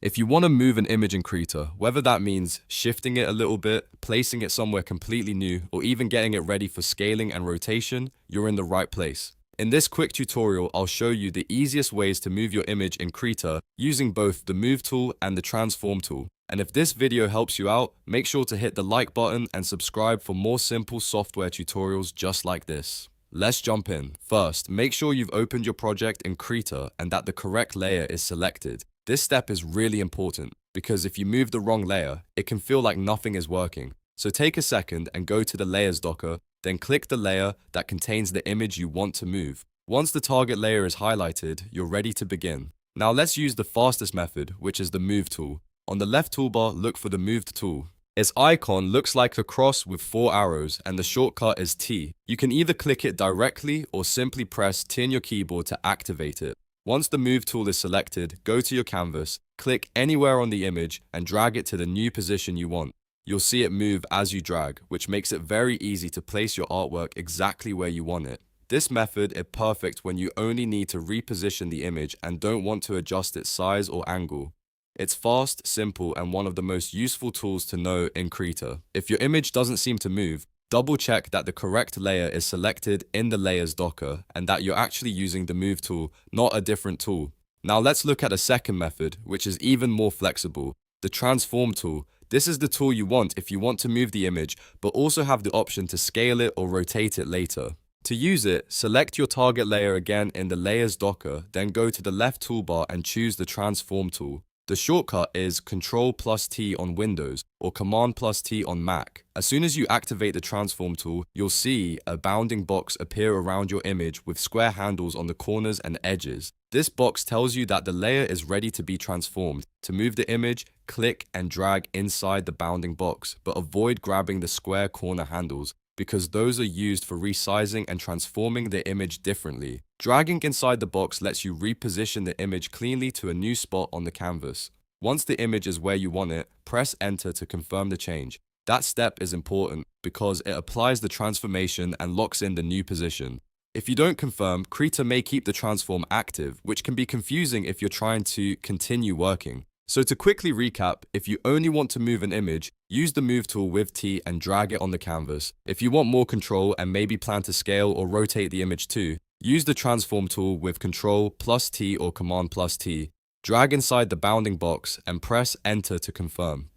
If you want to move an image in Krita, whether that means shifting it a little bit, placing it somewhere completely new, or even getting it ready for scaling and rotation, you're in the right place. In this quick tutorial, I'll show you the easiest ways to move your image in Krita using both the Move tool and the Transform tool. And if this video helps you out, make sure to hit the like button and subscribe for more simple software tutorials just like this. Let's jump in. First, make sure you've opened your project in Krita and that the correct layer is selected. This step is really important because if you move the wrong layer, it can feel like nothing is working. So take a second and go to the Layers docker, then click the layer that contains the image you want to move. Once the target layer is highlighted, you're ready to begin. Now let's use the fastest method, which is the Move tool. On the left toolbar, look for the Moved tool. Its icon looks like a cross with 4 arrows and the shortcut is T. You can either click it directly or simply press T on your keyboard to activate it. Once the Move tool is selected, go to your canvas, click anywhere on the image and drag it to the new position you want. You'll see it move as you drag, which makes it very easy to place your artwork exactly where you want it. This method is perfect when you only need to reposition the image and don't want to adjust its size or angle. It's fast, simple, and one of the most useful tools to know in Krita. If your image doesn't seem to move, double check that the correct layer is selected in the Layers docker and that you're actually using the Move tool, not a different tool. Now let's look at a second method, which is even more flexible, the Transform tool. This is the tool you want if you want to move the image, but also have the option to scale it or rotate it later. To use it, select your target layer again in the Layers docker, then go to the left toolbar and choose the Transform tool. The shortcut is Ctrl+T on Windows or Command+T on Mac. As soon as you activate the Transform tool, you'll see a bounding box appear around your image with square handles on the corners and edges. This box tells you that the layer is ready to be transformed. To move the image, click and drag inside the bounding box, but avoid grabbing the square corner handles, because those are used for resizing and transforming the image differently. Dragging inside the box lets you reposition the image cleanly to a new spot on the canvas. Once the image is where you want it, press Enter to confirm the change. That step is important because it applies the transformation and locks in the new position. If you don't confirm, Krita may keep the transform active, which can be confusing if you're trying to continue working. So to quickly recap, if you only want to move an image, use the Move tool with T and drag it on the canvas. If you want more control and maybe plan to scale or rotate the image too, use the Transform tool with Ctrl+T or Command+T. Drag inside the bounding box and press Enter to confirm.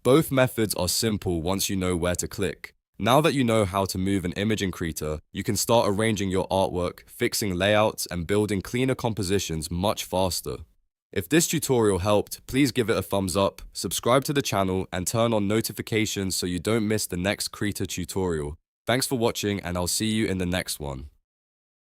Both methods are simple once you know where to click. Now that you know how to move an image in Krita, you can start arranging your artwork, fixing layouts, and building cleaner compositions much faster. If this tutorial helped, please give it a thumbs up, subscribe to the channel, and turn on notifications so you don't miss the next Krita tutorial. Thanks for watching, and I'll see you in the next one.